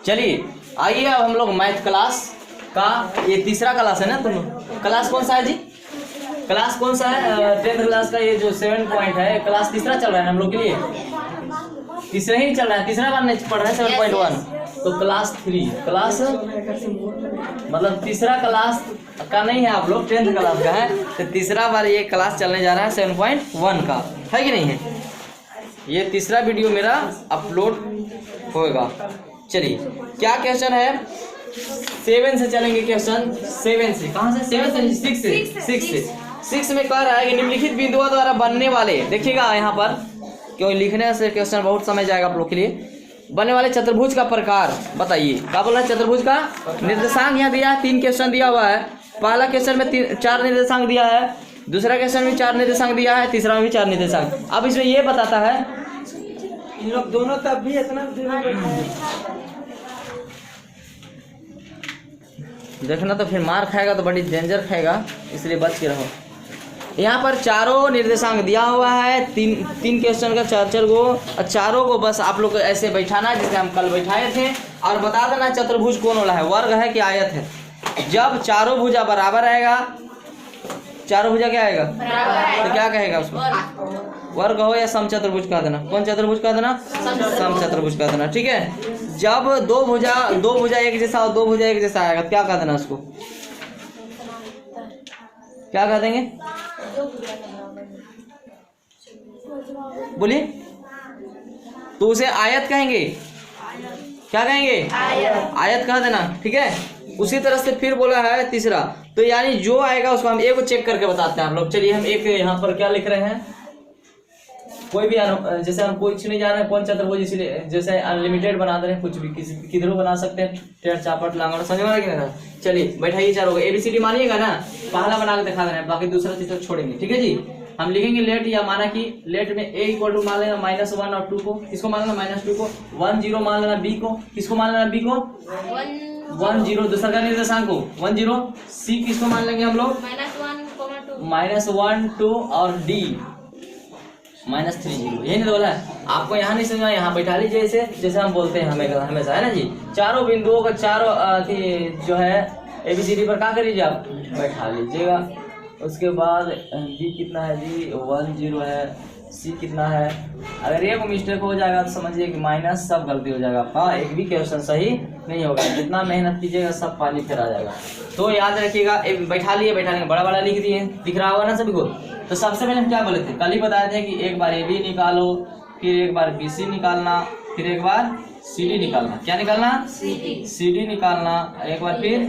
चलिए आइए अब हम लोग मैथ क्लास का ये तीसरा क्लास है ना। तुम क्लास कौन सा है जी? क्लास कौन सा है? 10th क्लास का ये जो 7 पॉइंट है क्लास तीसरा चल रहा है हम लोग के लिए। तीसरा ही चल रहा है, तीसरा बार नहीं पढ़ रहे हैं 7.1। तो क्लास 3 क्लास मतलब तीसरा क्लास का नहीं है, आप लोग 10th क्लास का है। तो तीसरा बार ये क्लास चलने जा रहा है 7.1 का, है कि नहीं है? ये तीसरा वीडियो मेरा अपलोड होगा। चलिए क्या क्वेश्चन है? 7 से चलेंगे क्वेश्चन 7 से। कहाँ से? 7 से 6 से 6 में कह रहा है कि निम्नलिखित बिंदुओं द्वारा बनने वाले, देखिएगा यहाँ पर क्यों लिखने से क्वेश्चन बहुत समय जाएगा आप लोग के लिए। बनने वाले चतुर्भुज का प्रकार बताइए। क्या बोल रहा है? चतुर्भुज का निर्देशांक यहाँ दिया है, 3 क्वेश्चन दिया हुआ है। पहला क्वेश्चन में 4 निर्देशांक दिया है, दूसरा क्वेश्चन में 4 निर्देशांक दिया है, तीसरा में भी 4 निर्देशांक। अब इसमें ये बताता है इन लोग दोनों तब भी इतना देखना, तो फिर मार खाएगा तो बड़ी डेंजर खाएगा, इसलिए बच के रहो। यहाँ पर चारों निर्देशांक दिया हुआ है, तीन क्वेश्चन का 4 गो, और चारों को बस आप लोग को ऐसे बैठाना है जैसे हम कल बैठाए थे, और बता देना चतुर्भुज कौन वाला है, वर्ग है कि आयत है। जब चारों भुजा बराबर आएगा, चारों भुजा क्या आएगा तो क्या कहेगा उसको? वर्ग हो या समचतुर्भुज कह देना। कौन चतुर्भुज कह देना? समचतुर्भुज कह देना, ठीक है। जब दो भुजा एक जैसा और 2 भुजा एक जैसा आएगा क्या कह देना उसको? क्या कह देंगे? बोलिए। तो उसे आयत कहेंगे। क्या कहेंगे? आयत कह देना, ठीक है। उसी तरह से फिर बोला है तीसरा, तो यानी जो आएगा उसको हम एक चेक करके बताते हैं हम लोग। चलिए हम एक यहाँ पर क्या लिख रहे हैं, कोई भी जैसे हम कुछ नहीं जान रहे कौन चतुर्भुज, इसलिए जैसे अनलिमिटेड बना दे रहे हैं, कुछ भी किधरों बना सकते हैं, टेढ़ चापट लांगड़, समझ में आ। चलिए बैठाइए चारों को, ABCD मानिएगा ना, पहला बना के दिखा देना है, बाकी दूसरा तीसरा छोड़ेंगे, ठीक है जी। हम लिखेंगे लेट, या माना कि लेट में A इक्वल टू मान लेना -1 और 2 को, किसको मान लेना -2 को, 1 0 मान लेना B को, किसको मान लेना B को 1 0, दूसरा का निर्देशांक को 1 0, C किसको मान लेंगे हम लोग -1 2 और D -3 0। यही नहीं तो बोला है आपको, यहाँ नहीं समझा, यहाँ बैठा लीजिए जैसे हम बोलते हैं हमेशा, है ना जी। चारों बिंदुओं का चारों जो है ABCD पर क्या करिए आप बैठा लीजिएगा। उसके बाद D कितना है जी 1 0 है, C कितना है। अगर एक मिस्टेक हो जाएगा तो समझिए कि माइनस सब गलती हो जाएगा आपका, एक भी क्वेश्चन सही नहीं होगा। जितना मेहनत कीजिएगा सब पानी फिर आ जाएगा। तो याद रखिएगा, बैठा लिए, बैठाने बड़ा बड़ा लिख दिए, दिख रहा होगा ना सभी को। तो सबसे पहले हम क्या बोले थे, कल ही बताए थे कि एक बार AB निकालो, फिर एक बार BC निकालना, फिर एक बार CD निकालना। क्या निकालना? CD निकालना, एक बार फिर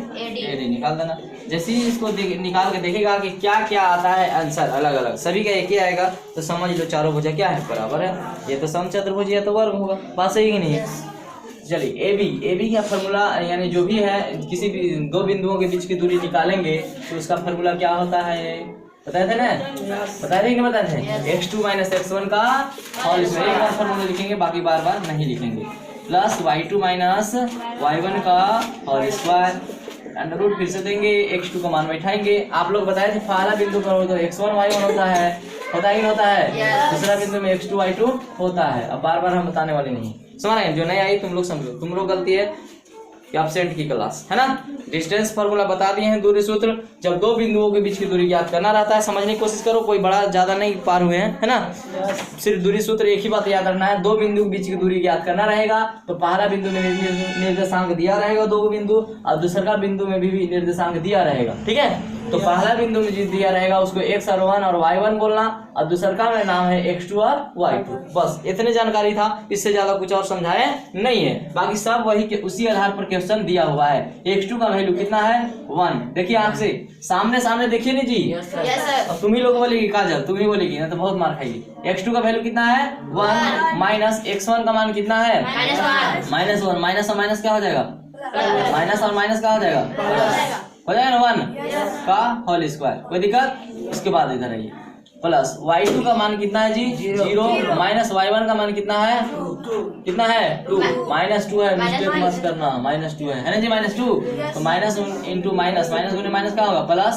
AD निकाल देना। जैसे ही इसको निकाल के देखेगा कि क्या क्या आता है आंसर अलग अलग, सभी का एक ही आएगा, तो समझ लो चारों भुजा क्या है बराबर है। ये तो समचतुर्भुज है तो वर्ग होगा, बात सही कि नहीं है? चलिए AB का फॉर्मूला, यानी जो भी है किसी भी 2 बिंदुओं के बीच की दूरी निकालेंगे तो उसका फॉर्मूला क्या होता है, बताए थे ना? बताए थे कि बताए थे? x2 - x1 का होल स्क्वायर, एक बार फॉर्मूला लिखेंगे, बाकी बार बार नहीं लिखेंगे, प्लस y2 - y1 का होल स्क्वायर, अंडर रूट फिर से देंगे, x2 का मान बैठाएंगे। आप लोग बताए थे पहला बिंदु पर हो तो x1 y1 होता है कि नहीं होता है? दूसरा बिंदु में x2 y2 होता है। अब बार बार हम बताने वाले नहीं, समझ रहे हैं? जो नहीं आई तुम लोग समझो, तुम लोग गलती है कि एब्सेंट की क्लास, है ना। डिस्टेंस फार्मूला बता दिए हैं, दूरी सूत्र। जब 2 बिंदुओं के बीच की दूरी ज्ञात करना रहता है, समझने की कोशिश करो, कोई बड़ा ज्यादा नहीं पार हुए हैं, है ना। सिर्फ दूरी सूत्र एक ही बात याद रखना है, 2 बिंदु के बीच की दूरी ज्ञात करना रहेगा तो पहला बिंदु में निर्देशांक दिया रहेगा 2 बिंदु, और दूसरा बिंदु में भी निर्देशांक दिया रहेगा, ठीक है। तो पहला बिंदु में जो दिया रहेगा उसको x1 और y1 बोलना, और दूसरा में नाम है x2 और y2। बस इतने जानकारी था, इससे ज्यादा कुछ और समझाए नहीं है। बाकी सब वही के उसी आधार पर क्वेश्चन दिया हुआ है। x2 का वैल्यू कितना है 1, देखिए आंख से सामने देखिए नहीं जी। अब तुम ही लोग बोलेगी काजल, तुम ही बोलेगी ना तो बहुत मार खाएगी। x2 का वैल्यू कितना है 1, माइनस x1 का मान कितना है -1, माइनस और माइनस क्या हो जाएगा, माइनस और माइनस क्या हो जाएगा, हो जाएगा ना 1 का होल स्क्वायर, कोई दिक्कत। उसके बाद इधर आइए, प्लस y2 का मान कितना है जी 0, माइनस y1 का मान कितना है 2 है, मिस्टेक मत करना, -2 है ना जी, -2। तो माइनस इंटू माइनस, माइनस गुने माइनस क्या होगा, प्लस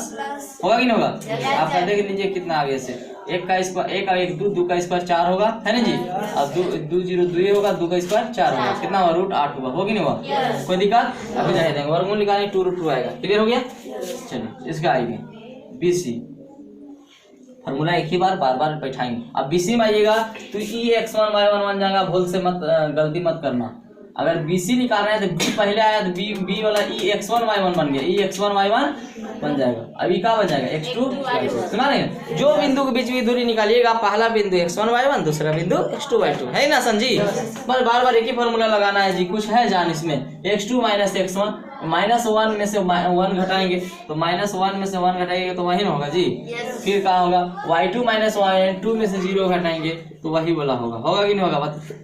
होगा कि नहीं होगा। आप कर देख लीजिए कितना आगे से एक का स्क्वायर, एक और एक 2, 2 का स्क्वायर 4 होगा, है ना जी। अब 2 0 2 होगा, 2 का स्क्वायर 4 होगा, कितना हुआ √8 हुआ, होगी नहीं हुआ, कोई दिक्कत। अभी जाए देंगे वर्गमूल निकालेंगे 2√2 आएगा, क्लियर हो गया। चलिए इसका आएगी BC, फॉर्मूला एक ही बार बार बैठाएंगे। अब BC में आइएगा तो EX1 Y1 बन जाएगा, भूल से मत गलती मत करना। अगर BC निकाल रहे हैं तो B पहले आया तो B वाला EX1 Y1 बन गया, EX1 Y1 बन जाएगा। अभी क्या बन जाएगा X2 सुना नहीं। जो बिंदु के बीच में दूरी निकालिएगा, पहला बिंदु X1 Y1, दूसरा बिंदु X2 Y2, है ना संजी। बस बार एक ही फॉर्मूला लगाना है जी, कुछ है जान इसमें। X2 - X1, -1 में से 1 घटाएंगे तो -1 में से 1 घटाएंगे तो वही ना होगा जी। फिर क्या होगा Y2 - Y2 में से 0 घटाएंगे तो वही बोला होगा, होगा कि नहीं होगा बता।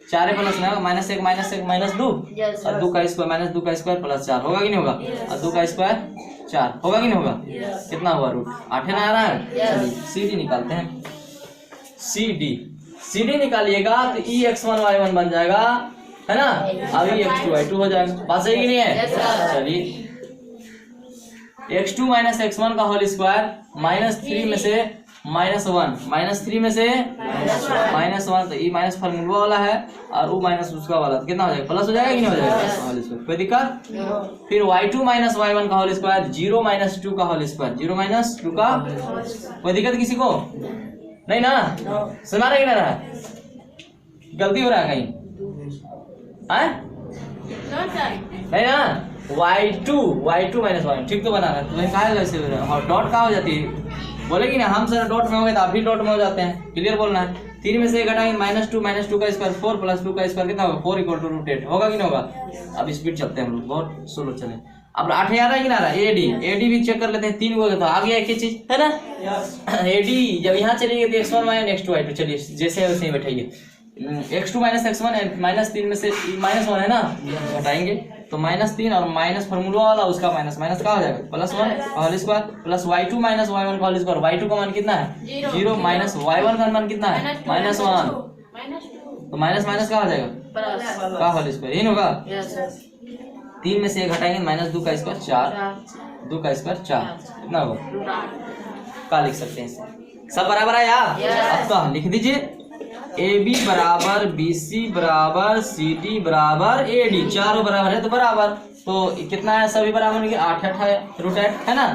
4 प्लस ना -1 -2 और 2 का स्क्वायर -2 का स्क्वायर प्लस 4 होगा कि नहीं होगा, और 2 का स्क्वायर 4 होगा कि नहीं होगा। कितना हुआ √8 ना आ रहा है। चलिए CD निकालते हैं। CD निकालिएगा तो EX1 Y1 बन जाएगा, है ना। अभी X2 Y2 हो जाएगा, बात सही कि नहीं है। चलिए X2 - X1 का होल स्क्वायर -3 में से -1, -3 में से -1, तो ये माइनस फार्मूला वाला है और वो माइनस उसका वाला, तो कितना हो जाएगा प्लस हो जाएगा कि नहीं हो जाएगा होल स्क्वायर, कोई दिक्कत। फिर Y2 - Y1 का होल स्क्वायर 0 - 2 का होल स्क्वायर, 0 - 2 का, कोई दिक्कत किसी को नहीं ना, सुना रहे ना, गलती हो रहा है कहीं नहीं ना। Y2 - Y1 ठीक तो बना रहा है, तुम्हें कहा है वैसे डॉट कहाँ हो जाती है, बोलेगी ना हम सर डॉट में हो गए तो आप भी डॉट में हो जाते हैं, क्लियर बोलना है। 3 में से घटाएंगे -2 - 2 का स्क्वायर 4 प्लस 2 का स्क्वायर कितना होगा 4 = √8 होगा कि नहीं होगा। अब स्पीड चलते हैं हम लोग, बहुत स्लो चले। अब 8 आ रहा है कि ना, AD भी चेक कर लेते हैं। 3 को तो आ गया एक ही चीज, है ना। AD जब यहाँ चलेंगे तो X1 Y1 X2 Y2, चलिए जैसे है वैसे ही बैठाइए। X2 - X1 -3 में से -1 है ना, घटाएंगे तो -3 और माइनस फार्मूला वाला उसका माइनस का हो जाएगा +1 whole square plus Y2 - Y1 का होल स्क्वायर। Y2 का मान कितना है 0 माइनस Y1 का मान कितना है -1, तो माइनस का हो जाएगा का होल स्क्वायर, यही होगा। 3 में से 1 घटाएंगे -2 का स्क्वायर 4, 2 का स्क्वायर 4, कितना होगा क्या लिख सकते हैं इसे, सब बराबर है यार। अब तो लिख दीजिए AB बराबर BC बराबर CD बराबर AD, चारों बराबर है तो बराबर, तो कितना है सभी बराबर है 8 है √8 है ना।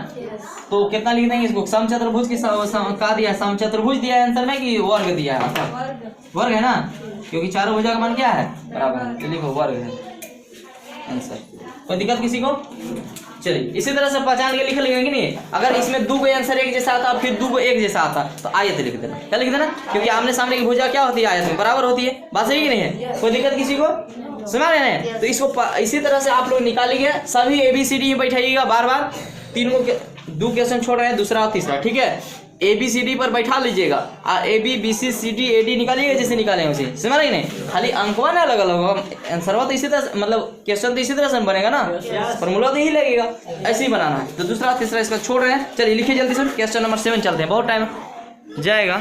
तो कितना लिख देंगे इसको, समचतुर्भुज की का दिया, समचतुर्भुज दिया है आंसर में कि वर्ग दिया है, वर्ग है ना, क्योंकि चारों भुजा का मान क्या है बराबर है, तो लिखो वर्ग है आंसर। कोई दिक्कत किसी को। चलिए इसी तरह से पहचान के लिख लेंगे कि नहीं। अगर इसमें 2 को आंसर एक जैसा आता फिर 2 को एक जैसा आता तो आयत लिख देना, क्या लिख देना, क्योंकि आमने सामने की भुजा क्या होती है आयत में बराबर होती है, बात सही कि नहीं है। कोई दिक्कत किसी को, सुना रहे हैं। तो इसको इसी तरह से आप लोग निकालिए, सभी ABCD में बैठाइएगा बार, 3 को 2 क्वेश्चन छोड़ रहे हैं, दूसरा और तीसरा, ठीक है। ABCD पर बैठा लीजिएगा और AB BC CD AD निकालिएगा जैसे निकाले उसे, समझ रहे नहीं। खाली अंकवा ना अलग अलग होगा, आंसर तो इसी तरह मतलब क्वेश्चन तो इसी तरह से बनेगा ना, फॉर्मूला तो यही लगेगा, ऐसे ही बनाना है। तो दूसरा तीसरा इसका छोड़ रहे हैं, चलिए लिखिए जल्दी से। क्वेश्चन नंबर 7 चलते हैं, बहुत टाइम जाएगा।